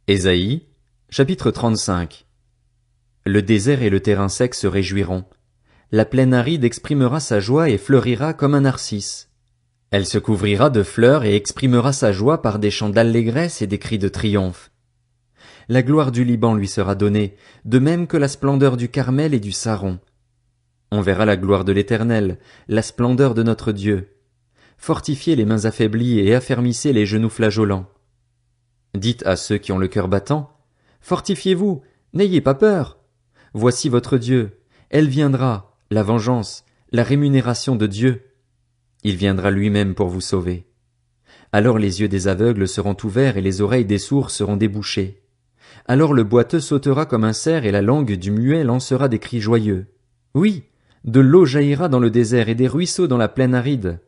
Ésaïe, chapitre 35. Le désert et le terrain sec se réjouiront. La plaine aride exprimera sa joie et fleurira comme un narcisse. Elle se couvrira de fleurs et exprimera sa joie par des chants d'allégresse et des cris de triomphe. La gloire du Liban lui sera donnée, de même que la splendeur du Carmel et du Saron. On verra la gloire de l'Éternel, la splendeur de notre Dieu. Fortifiez les mains affaiblies et affermissez les genoux flageolants. Dites à ceux qui ont le cœur battant, fortifiez-vous, n'ayez pas peur. Voici votre Dieu, elle viendra, la vengeance, la rémunération de Dieu. Il viendra lui-même pour vous sauver. Alors les yeux des aveugles seront ouverts et les oreilles des sourds seront débouchées. Alors le boiteux sautera comme un cerf et la langue du muet lancera des cris joyeux. Oui, de l'eau jaillira dans le désert et des ruisseaux dans la plaine aride.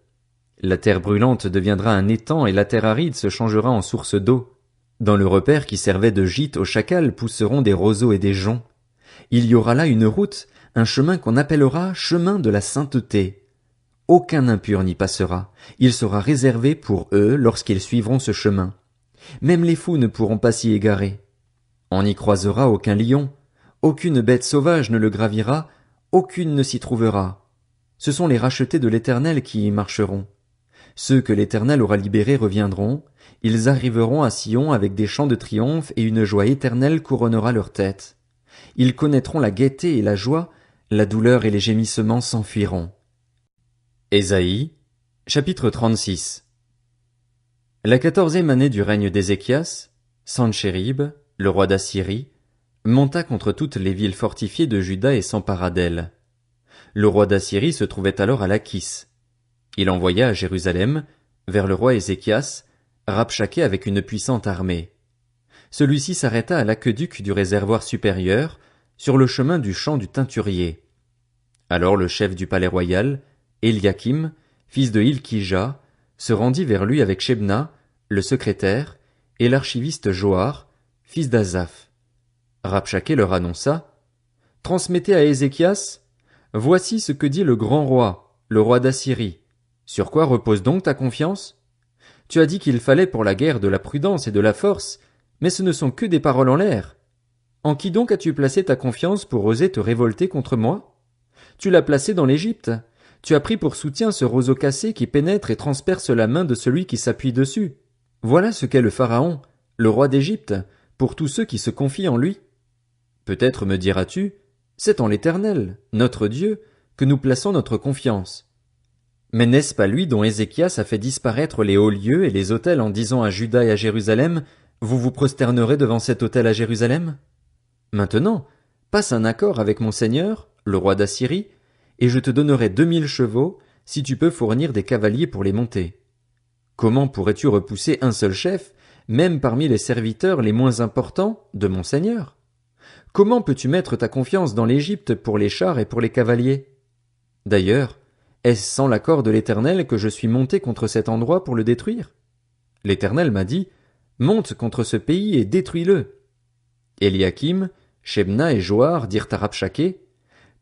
La terre brûlante deviendra un étang et la terre aride se changera en source d'eau. Dans le repaire qui servait de gîte aux chacals pousseront des roseaux et des joncs. Il y aura là une route, un chemin qu'on appellera chemin de la sainteté. Aucun impur n'y passera. Il sera réservé pour eux lorsqu'ils suivront ce chemin. Même les fous ne pourront pas s'y égarer. On n'y croisera aucun lion. Aucune bête sauvage ne le gravira. Aucune ne s'y trouvera. Ce sont les rachetés de l'Éternel qui y marcheront. Ceux que l'Éternel aura libérés reviendront. Ils arriveront à Sion avec des chants de triomphe et une joie éternelle couronnera leur tête. Ils connaîtront la gaieté et la joie, la douleur et les gémissements s'enfuiront. Ésaïe, chapitre 36. La 14e année du règne d'Ézéchias, Sennachérib, le roi d'Assyrie, monta contre toutes les villes fortifiées de Juda et s'empara d'elles. Le roi d'Assyrie se trouvait alors à Lachis. Il envoya à Jérusalem, vers le roi Ézéchias, Rabshakeh avec une puissante armée. Celui-ci s'arrêta à l'aqueduc du réservoir supérieur, sur le chemin du champ du teinturier. Alors le chef du palais royal, Éliakim, fils de Hilkija, se rendit vers lui avec Shebna, le secrétaire, et l'archiviste Joar, fils d'Azaph. Rabshakeh leur annonça, « Transmettez à Ézéchias, voici ce que dit le grand roi, le roi d'Assyrie. Sur quoi repose donc ta confiance? Tu as dit qu'il fallait pour la guerre de la prudence et de la force, mais ce ne sont que des paroles en l'air. En qui donc as-tu placé ta confiance pour oser te révolter contre moi? Tu l'as placé dans l'Égypte. Tu as pris pour soutien ce roseau cassé qui pénètre et transperce la main de celui qui s'appuie dessus. Voilà ce qu'est le Pharaon, le roi d'Égypte, pour tous ceux qui se confient en lui. Peut-être me diras-tu, c'est en l'Éternel, notre Dieu, que nous plaçons notre confiance. Mais n'est-ce pas lui dont Ézéchias a fait disparaître les hauts lieux et les autels en disant à Juda et à Jérusalem, vous vous prosternerez devant cet autel à Jérusalem? Maintenant, passe un accord avec mon seigneur, le roi d'Assyrie, et je te donnerai 2000 chevaux, si tu peux fournir des cavaliers pour les monter. Comment pourrais-tu repousser un seul chef, même parmi les serviteurs les moins importants de mon seigneur? Comment peux-tu mettre ta confiance dans l'Égypte pour les chars et pour les cavaliers? D'ailleurs, est-ce sans l'accord de l'Éternel que je suis monté contre cet endroit pour le détruire? L'Éternel m'a dit, monte contre ce pays et détruis-le. Éliakim, Shebna et Joar dirent à Rabshakeh,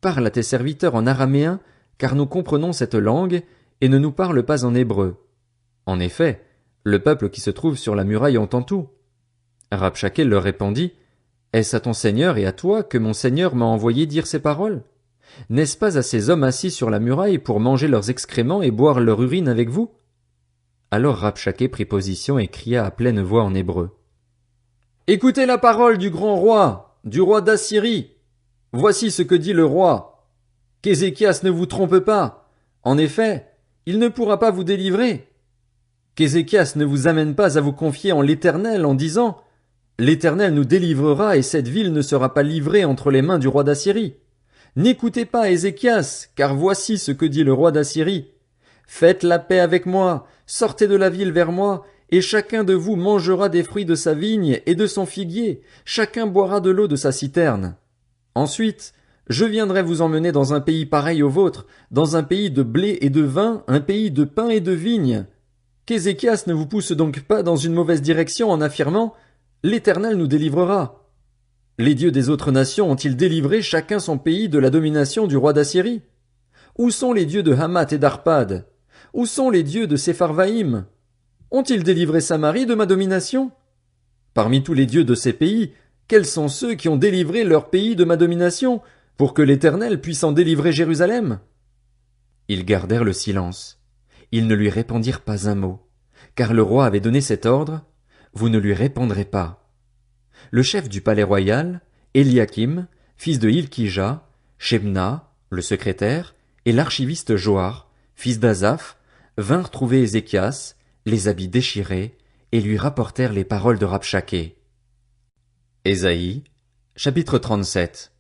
parle à tes serviteurs en araméen, car nous comprenons cette langue, et ne nous parle pas en hébreu. En effet, le peuple qui se trouve sur la muraille entend tout. Rabshakeh leur répondit, est-ce à ton seigneur et à toi que mon seigneur m'a envoyé dire ces paroles? N'est-ce pas à ces hommes assis sur la muraille pour manger leurs excréments et boire leur urine avec vous? Alors Rabshakeh prit position et cria à pleine voix en hébreu. Écoutez la parole du grand roi, du roi d'Assyrie. Voici ce que dit le roi. Qu'Ézéchias ne vous trompe pas. En effet, il ne pourra pas vous délivrer. Qu'Ézéchias ne vous amène pas à vous confier en l'Éternel en disant, l'Éternel nous délivrera et cette ville ne sera pas livrée entre les mains du roi d'Assyrie. N'écoutez pas Ézéchias, car voici ce que dit le roi d'Assyrie. Faites la paix avec moi, sortez de la ville vers moi, et chacun de vous mangera des fruits de sa vigne et de son figuier, chacun boira de l'eau de sa citerne. Ensuite, je viendrai vous emmener dans un pays pareil au vôtre, dans un pays de blé et de vin, un pays de pain et de vigne. Qu'Ézéchias ne vous pousse donc pas dans une mauvaise direction en affirmant « L'Éternel nous délivrera ». Les dieux des autres nations ont-ils délivré chacun son pays de la domination du roi d'Assyrie? Où sont les dieux de Hamath et d'Arpad? Où sont les dieux de Sepharvaïm? Ont-ils délivré Samarie de ma domination? Parmi tous les dieux de ces pays, quels sont ceux qui ont délivré leur pays de ma domination, pour que l'Éternel puisse en délivrer Jérusalem? Ils gardèrent le silence. Ils ne lui répondirent pas un mot, car le roi avait donné cet ordre: vous ne lui répondrez pas. Le chef du palais royal, Éliakim, fils de Hilkija, Shebna, le secrétaire, et l'archiviste Joar, fils d'Azaph, vinrent trouver Ézéchias, les habits déchirés, et lui rapportèrent les paroles de Rabshakeh. Ésaïe, chapitre 37.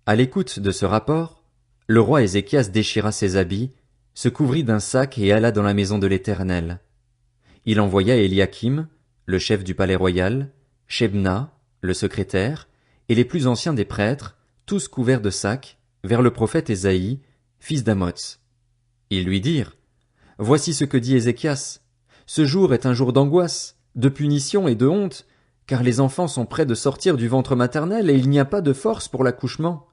À l'écoute de ce rapport, le roi Ézéchias déchira ses habits, se couvrit d'un sac et alla dans la maison de l'Éternel. Il envoya Éliakim, le chef du palais royal, Shebna, le secrétaire, et les plus anciens des prêtres, tous couverts de sacs, vers le prophète Ésaïe, fils d'Amoz. Ils lui dirent: voici ce que dit Ézéchias. Ce jour est un jour d'angoisse, de punition et de honte, car les enfants sont près de sortir du ventre maternel et il n'y a pas de force pour l'accouchement.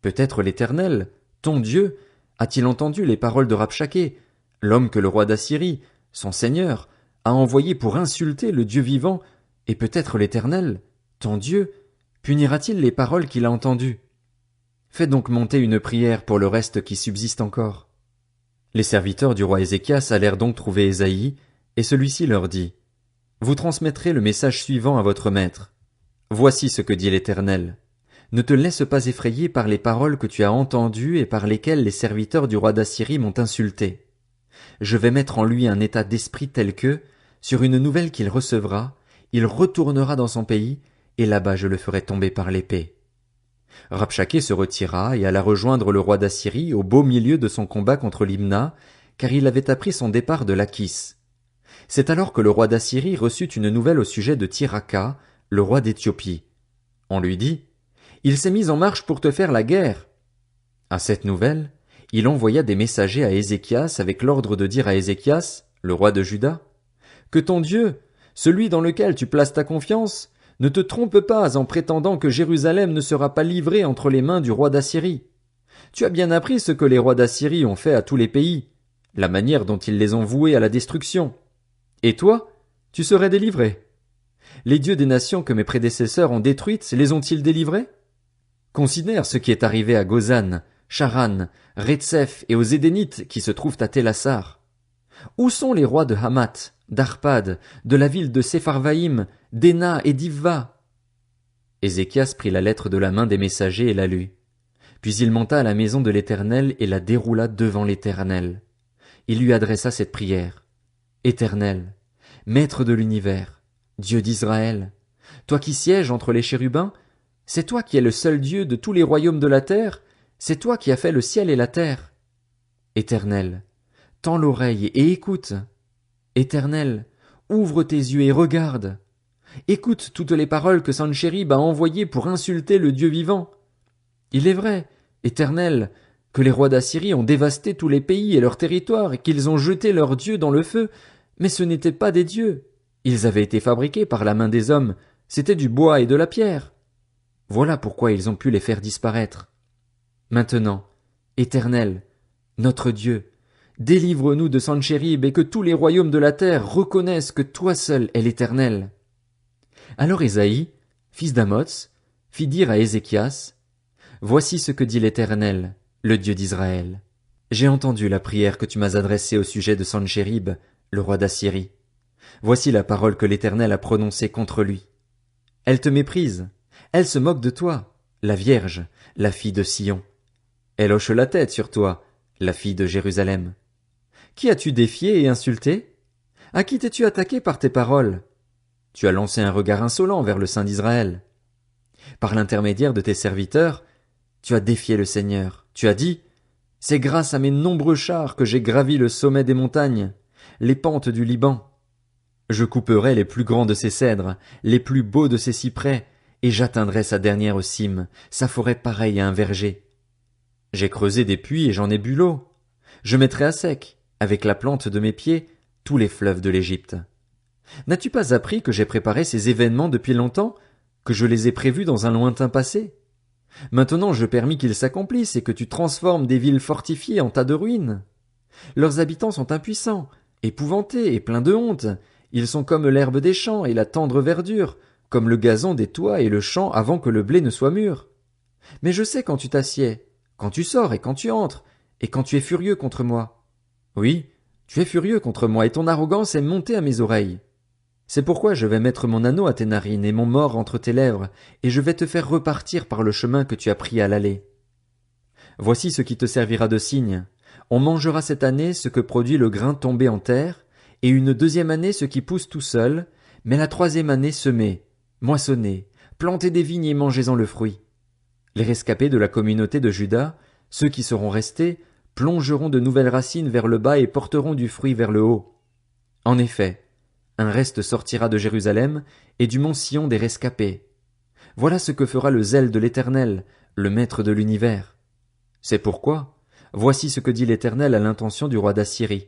Peut-être l'Éternel, ton Dieu, a-t-il entendu les paroles de Rabshakeh, l'homme que le roi d'Assyrie, son seigneur, a envoyé pour insulter le Dieu vivant, et peut-être l'Éternel, ton Dieu, punira-t-il les paroles qu'il a entendues. Fais donc monter une prière pour le reste qui subsiste encore. Les serviteurs du roi Ézéchias allèrent donc trouver Ésaïe, et celui-ci leur dit: vous transmettrez le message suivant à votre maître. Voici ce que dit l'Éternel. Ne te laisse pas effrayer par les paroles que tu as entendues et par lesquelles les serviteurs du roi d'Assyrie m'ont insulté. Je vais mettre en lui un état d'esprit tel que, sur une nouvelle qu'il recevra, il retournera dans son pays, et là-bas je le ferai tomber par l'épée. Rabshakeh se retira et alla rejoindre le roi d'Assyrie au beau milieu de son combat contre Libna, car il avait appris son départ de Lachis. C'est alors que le roi d'Assyrie reçut une nouvelle au sujet de Tiraka, le roi d'Éthiopie. On lui dit: il s'est mis en marche pour te faire la guerre. À cette nouvelle, il envoya des messagers à Ézéchias avec l'ordre de dire à Ézéchias, le roi de Juda, que ton Dieu, celui dans lequel tu places ta confiance, ne te trompe pas en prétendant que Jérusalem ne sera pas livrée entre les mains du roi d'Assyrie. Tu as bien appris ce que les rois d'Assyrie ont fait à tous les pays, la manière dont ils les ont voués à la destruction. Et toi, tu serais délivré. Les dieux des nations que mes prédécesseurs ont détruites les ont-ils délivrés? Considère ce qui est arrivé à Gozan, Charan, Retsef et aux Édénites qui se trouvent à Télassar. Où sont les rois de Hamath, d'Arpad, de la ville de Sepharvaïm, d'Ena et d'Ivva? Ézéchias prit la lettre de la main des messagers et la lut. Puis il monta à la maison de l'Éternel et la déroula devant l'Éternel. Il lui adressa cette prière: Éternel, Maître de l'univers, Dieu d'Israël, toi qui sièges entre les chérubins, c'est toi qui es le seul Dieu de tous les royaumes de la terre, c'est toi qui as fait le ciel et la terre. Éternel, tends l'oreille et écoute. Éternel, ouvre tes yeux et regarde. Écoute toutes les paroles que Sanchérib a envoyées pour insulter le Dieu vivant. Il est vrai, Éternel, que les rois d'Assyrie ont dévasté tous les pays et leurs territoires et qu'ils ont jeté leurs dieux dans le feu, mais ce n'étaient pas des dieux. Ils avaient été fabriqués par la main des hommes, c'était du bois et de la pierre. Voilà pourquoi ils ont pu les faire disparaître. Maintenant, Éternel, notre Dieu, délivre-nous de Sanchérib et que tous les royaumes de la terre reconnaissent que toi seul es l'Éternel. Alors Ésaïe, fils d'Amoz, fit dire à Ézéchias: voici ce que dit l'Éternel, le Dieu d'Israël. J'ai entendu la prière que tu m'as adressée au sujet de Sanchérib, le roi d'Assyrie. Voici la parole que l'Éternel a prononcée contre lui. Elle te méprise, elle se moque de toi, la Vierge, la fille de Sion. Elle hoche la tête sur toi, la fille de Jérusalem. Qui as-tu défié et insulté? À qui t'es-tu attaqué par tes paroles? Tu as lancé un regard insolent vers le Saint d'Israël. Par l'intermédiaire de tes serviteurs, tu as défié le Seigneur. Tu as dit: c'est grâce à mes nombreux chars que j'ai gravi le sommet des montagnes, les pentes du Liban. Je couperai les plus grands de ses cèdres, les plus beaux de ses cyprès, et j'atteindrai sa dernière cime, sa forêt pareille à un verger. J'ai creusé des puits et j'en ai bu l'eau. Je mettrai à sec, avec la plante de mes pieds, tous les fleuves de l'Égypte. N'as-tu pas appris que j'ai préparé ces événements depuis longtemps, que je les ai prévus dans un lointain passé? Maintenant je permis qu'ils s'accomplissent et que tu transformes des villes fortifiées en tas de ruines. Leurs habitants sont impuissants, épouvantés et pleins de honte. Ils sont comme l'herbe des champs et la tendre verdure, comme le gazon des toits et le champ avant que le blé ne soit mûr. Mais je sais quand tu t'assieds, quand tu sors et quand tu entres, et quand tu es furieux contre moi. Oui, tu es furieux contre moi et ton arrogance est montée à mes oreilles. C'est pourquoi je vais mettre mon anneau à tes narines et mon mors entre tes lèvres, et je vais te faire repartir par le chemin que tu as pris à l'aller. Voici ce qui te servira de signe. On mangera cette année ce que produit le grain tombé en terre, et une deuxième année ce qui pousse tout seul, mais la troisième année semez, moissonnez, plantez des vignes et mangez-en le fruit. Les rescapés de la communauté de Juda, ceux qui seront restés, plongeront de nouvelles racines vers le bas et porteront du fruit vers le haut. En effet, un reste sortira de Jérusalem et du mont Sion des rescapés. Voilà ce que fera le zèle de l'Éternel, le Maître de l'univers. C'est pourquoi, voici ce que dit l'Éternel à l'intention du roi d'Assyrie.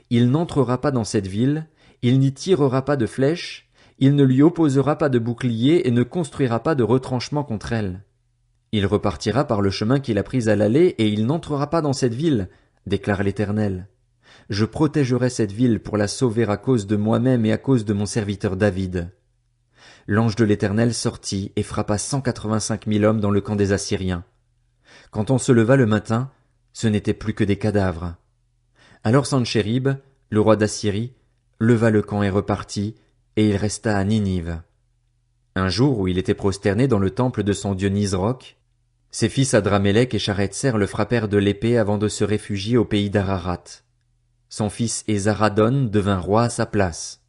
Il n'entrera pas dans cette ville, il n'y tirera pas de flèches, il ne lui opposera pas de bouclier et ne construira pas de retranchement contre elle. Il repartira par le chemin qu'il a pris à l'aller et il n'entrera pas dans cette ville, déclare l'Éternel. Je protégerai cette ville pour la sauver à cause de moi-même et à cause de mon serviteur David. L'ange de l'Éternel sortit et frappa 185 000 hommes dans le camp des Assyriens. Quand on se leva le matin, ce n'étaient plus que des cadavres. Alors Sanchérib, le roi d'Assyrie, leva le camp et repartit, et il resta à Ninive. Un jour où il était prosterné dans le temple de son dieu Nisroch, ses fils Adramélec et Charetser le frappèrent de l'épée avant de se réfugier au pays d'Ararat. Son fils Esaradon devint roi à sa place.